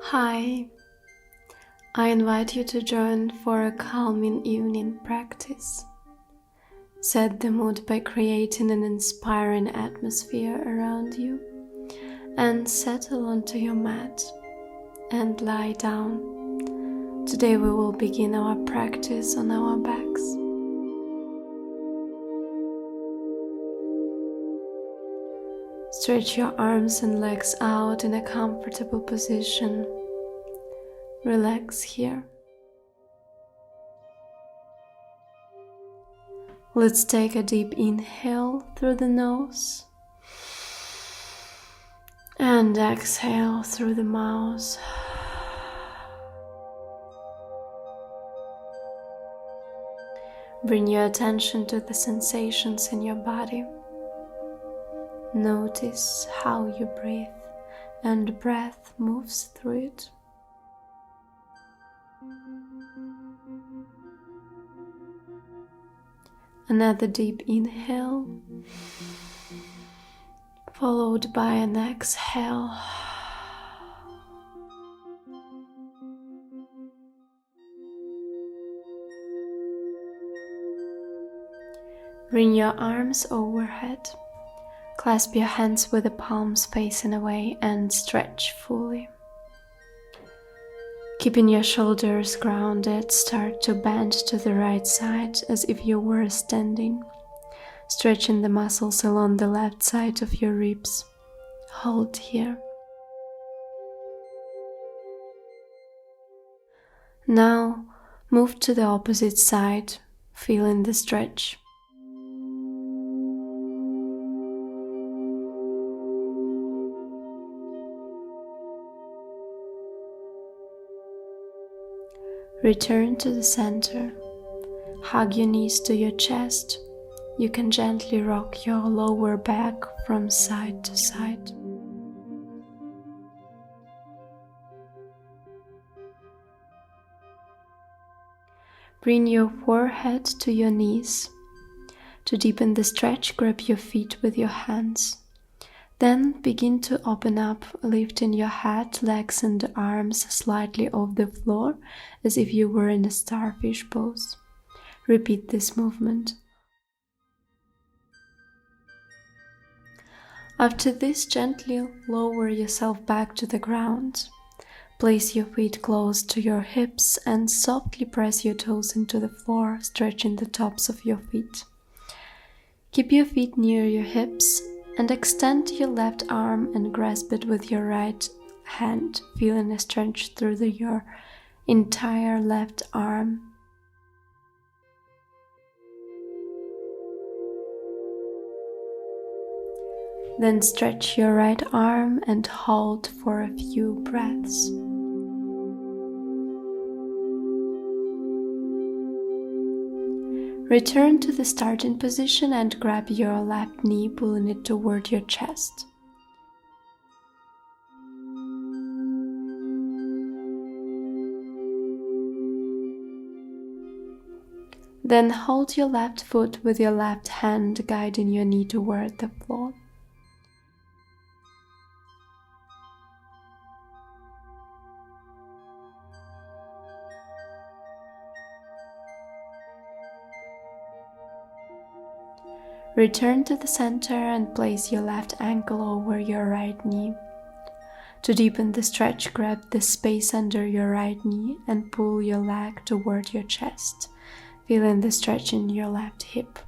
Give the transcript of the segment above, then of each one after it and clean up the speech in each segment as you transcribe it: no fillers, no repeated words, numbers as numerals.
Hi, I invite you to join for a calming evening practice. Set the mood by creating an inspiring atmosphere around you and settle onto your mat and lie down. Today we will begin our practice on our backs. Stretch your arms and legs out in a comfortable position. Relax here. Let's take a deep inhale through the nose and exhale through the mouth. Bring your attention to the sensations in your body. Notice how you breathe and breath moves through it. Another deep inhale, followed by an exhale. Bring your arms overhead. Clasp your hands with the palms facing away and stretch fully. Keeping your shoulders grounded, start to bend to the right side as if you were standing, stretching the muscles along the left side of your ribs. Hold here. Now move to the opposite side, feeling the stretch. Return to the center. Hug your knees to your chest. You can gently rock your lower back from side to side. Bring your forehead to your knees. To deepen the stretch, grab your feet with your hands. Then begin to open up, lifting your head, legs and arms slightly off the floor as if you were in a starfish pose. Repeat this movement. After this, gently lower yourself back to the ground. Place your feet close to your hips and softly press your toes into the floor, stretching the tops of your feet. Keep your feet near your hips and extend your left arm and grasp it with your right hand, feeling a stretch through your entire left arm. Then stretch your right arm and hold for a few breaths. Return to the starting position and grab your left knee, pulling it toward your chest. Then hold your left foot with your left hand, guiding your knee toward the floor. Return to the center and place your left ankle over your right knee. To deepen the stretch, grab the space under your right knee and pull your leg toward your chest, feeling the stretch in your left hip.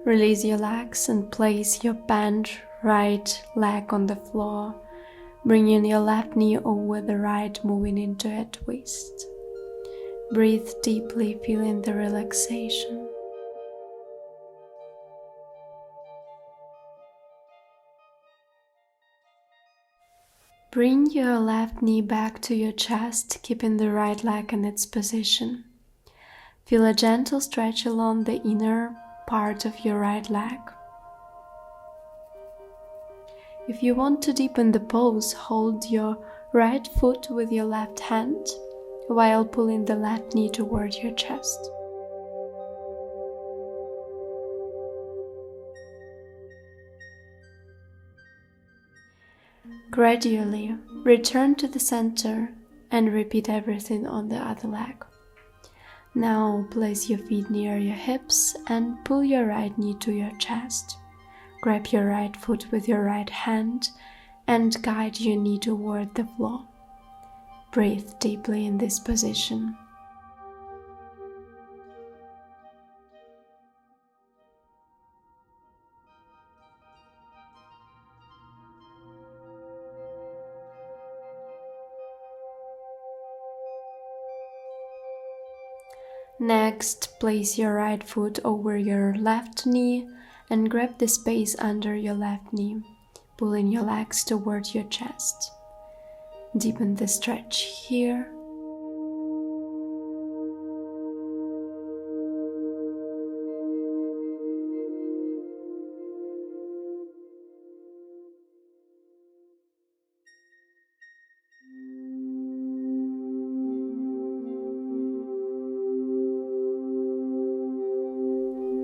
Release your legs and place your bent right leg on the floor, bringing your left knee over the right, moving into a twist. Breathe deeply, feeling the relaxation. Bring your left knee back to your chest, keeping the right leg in its position. Feel a gentle stretch along the inner part of your right leg. If you want to deepen the pose, hold your right foot with your left hand while pulling the left knee toward your chest. Gradually return to the center and repeat everything on the other leg. Now place your feet near your hips and pull your right knee to your chest. Grab your right foot with your right hand and guide your knee toward the floor. Breathe deeply in this position. Next, place your right foot over your left knee and grab the space under your left knee, pulling your legs toward your chest. Deepen the stretch here.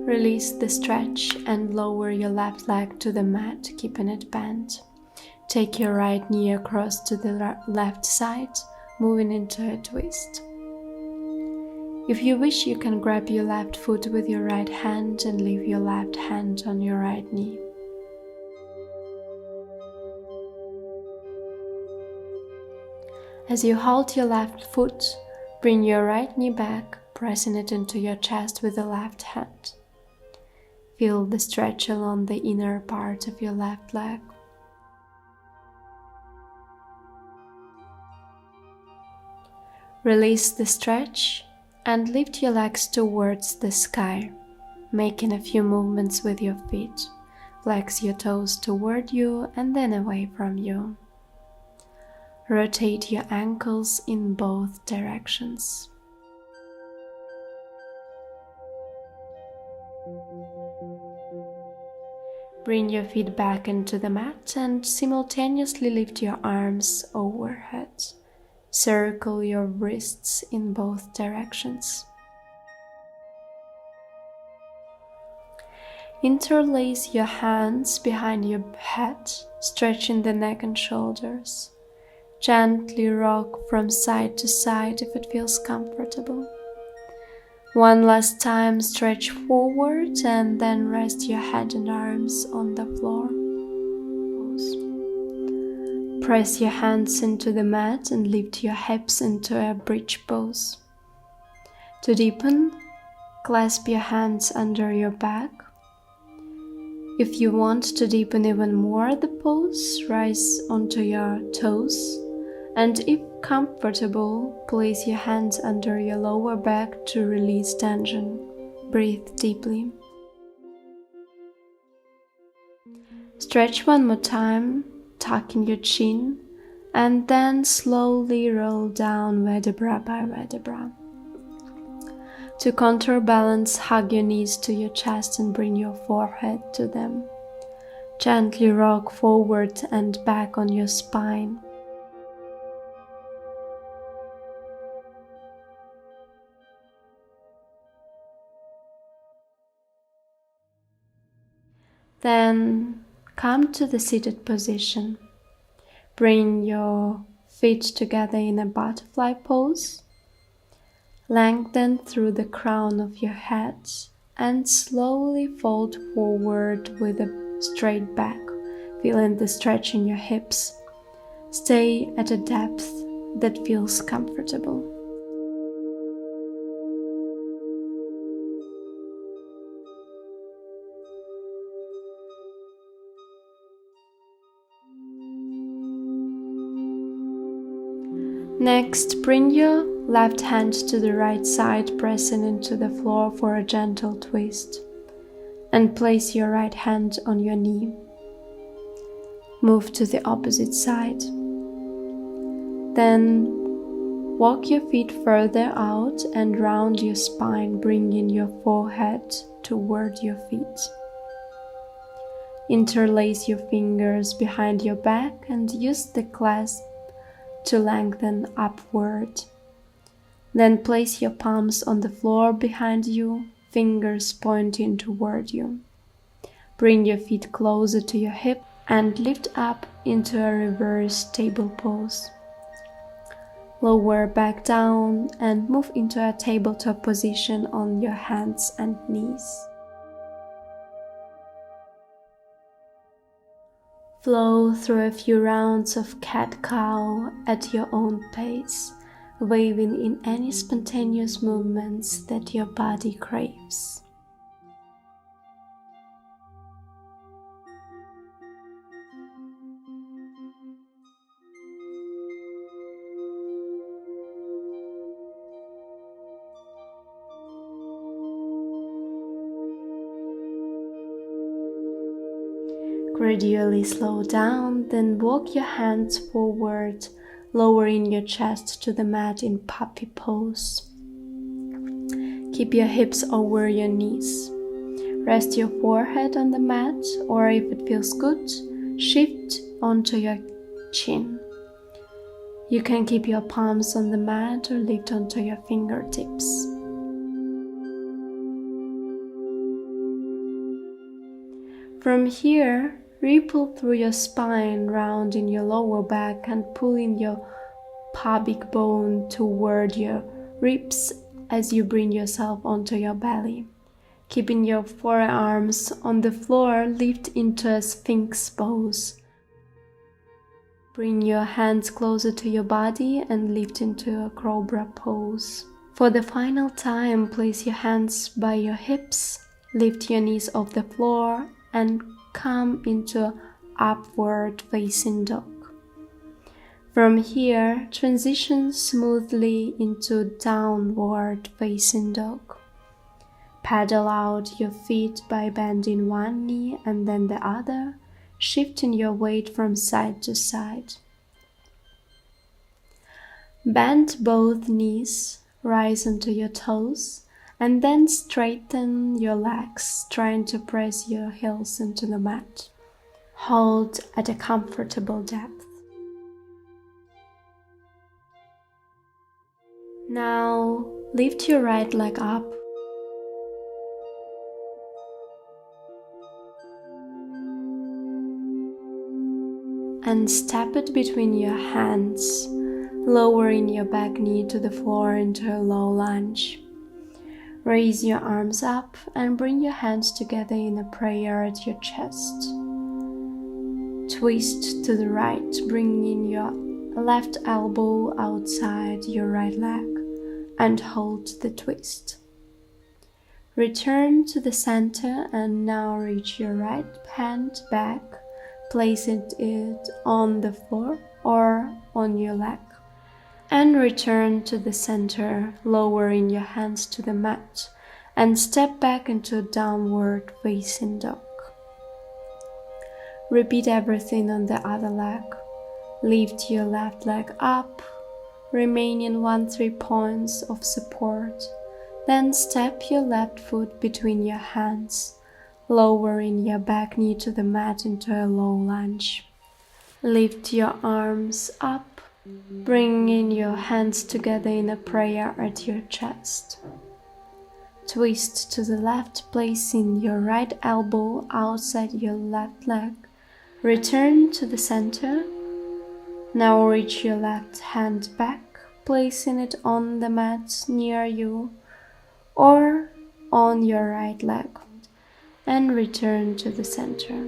Release the stretch and lower your left leg to the mat, keeping it bent. Take your right knee across to the left side, moving into a twist. If you wish, you can grab your left foot with your right hand and leave your left hand on your right knee. As you hold your left foot, bring your right knee back, pressing it into your chest with the left hand. Feel the stretch along the inner part of your left leg. Release the stretch and lift your legs towards the sky, making a few movements with your feet. Flex your toes toward you and then away from you. Rotate your ankles in both directions. Bring your feet back into the mat and simultaneously lift your arms overhead. Circle your wrists in both directions. Interlace your hands behind your head, stretching the neck and shoulders. Gently rock from side to side if it feels comfortable. One last time, stretch forward and then rest your head and arms on the floor. Pose. Press your hands into the mat and lift your hips into a bridge pose. To deepen, clasp your hands under your back. If you want to deepen even more the pose, rise onto your toes. And if comfortable, place your hands under your lower back to release tension. Breathe deeply. Stretch one more time, tucking your chin, and then slowly roll down vertebra by vertebra. To counterbalance, hug your knees to your chest and bring your forehead to them. Gently rock forward and back on your spine. Then come to the seated position. Bring your feet together in a butterfly pose. Lengthen through the crown of your head and slowly fold forward with a straight back, feeling the stretch in your hips. Stay at a depth that feels comfortable. Next, bring your left hand to the right side, pressing into the floor for a gentle twist, and place your right hand on your knee. Move to the opposite side. Then walk your feet further out and round your spine, bringing your forehead toward your feet. Interlace your fingers behind your back and use the clasp to lengthen upward. Then place your palms on the floor behind you, fingers pointing toward you. Bring your feet closer to your hip and lift up into a reverse table pose. Lower back down and move into a tabletop position on your hands and knees. Flow through a few rounds of cat-cow at your own pace, waving in any spontaneous movements that your body craves. Gradually slow down, then walk your hands forward, lowering your chest to the mat in puppy pose. Keep your hips over your knees. Rest your forehead on the mat, or if it feels good, shift onto your chin. You can keep your palms on the mat or lift onto your fingertips. From here, ripple through your spine, rounding your lower back and pulling your pubic bone toward your ribs as you bring yourself onto your belly. Keeping your forearms on the floor, lift into a sphinx pose. Bring your hands closer to your body and lift into a cobra pose. For the final time, place your hands by your hips, lift your knees off the floor and come into upward facing dog. From here, transition smoothly into downward facing dog. Paddle out your feet by bending one knee and then the other, shifting your weight from side to side. Bend both knees, rise onto your toes, and then straighten your legs, trying to press your heels into the mat. Hold at a comfortable depth. Now lift your right leg up. And step it between your hands, lowering your back knee to the floor into a low lunge. Raise your arms up and bring your hands together in a prayer at your chest. Twist to the right, bringing your left elbow outside your right leg and hold the twist. Return to the center and now reach your right hand back, placing it on the floor or on your leg. And return to the center, lowering your hands to the mat and step back into downward facing dog. Repeat everything on the other leg. Lift your left leg up, remaining 1-3 points of support. Then step your left foot between your hands, lowering your back knee to the mat into a low lunge. Lift your arms up, bringing your hands together in a prayer at your chest. Twist to the left, placing your right elbow outside your left leg. Return to the center. Now reach your left hand back, placing it on the mat near you or on your right leg, and return to the center.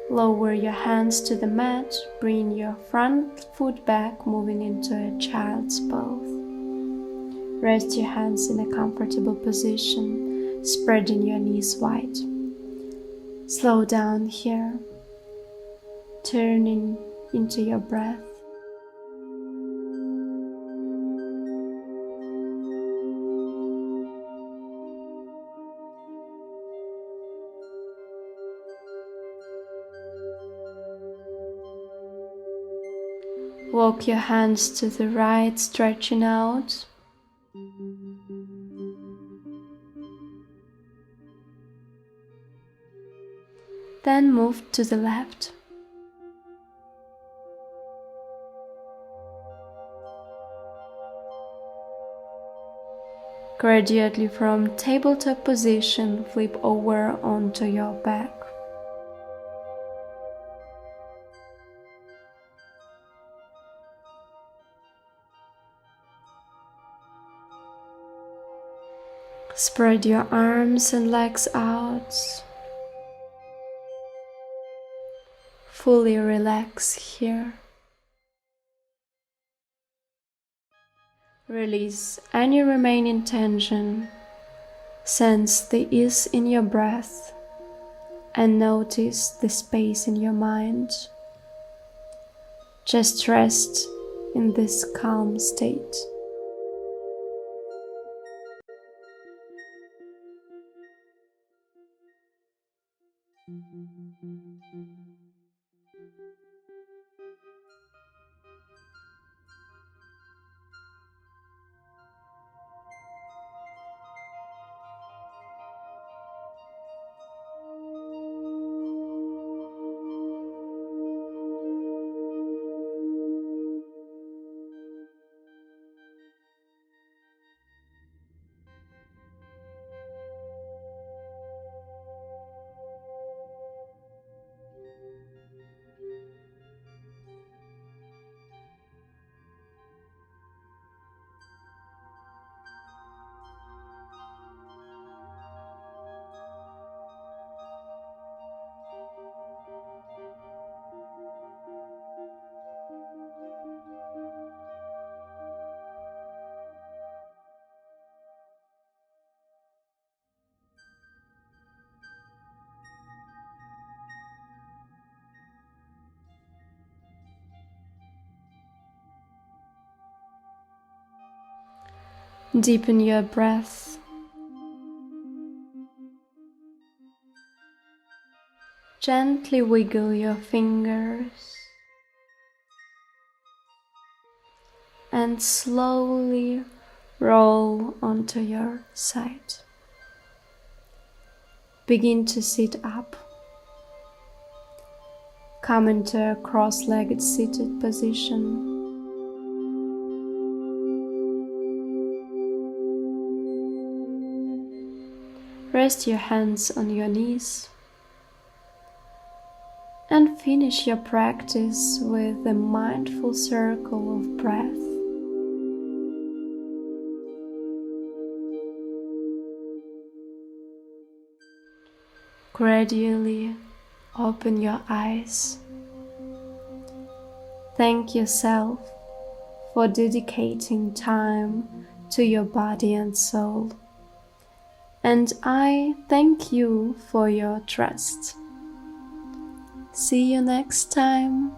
Lower your hands to the mat, bring your front foot back, moving into a child's pose. Rest your hands in a comfortable position, spreading your knees wide. Slow down here, turning into your breath. Walk your hands to the right, stretching out. Then move to the left. Gradually from tabletop position, flip over onto your back. Spread your arms and legs out. Fully relax here. Release any remaining tension. Sense the ease in your breath and notice the space in your mind. Just rest in this calm state. Deepen your breath. Gently wiggle your fingers and slowly roll onto your side. Begin to sit up. Come into a cross-legged seated position. Rest your hands on your knees and finish your practice with a mindful circle of breath. Gradually open your eyes. Thank yourself for dedicating time to your body and soul. And I thank you for your trust. See you next time.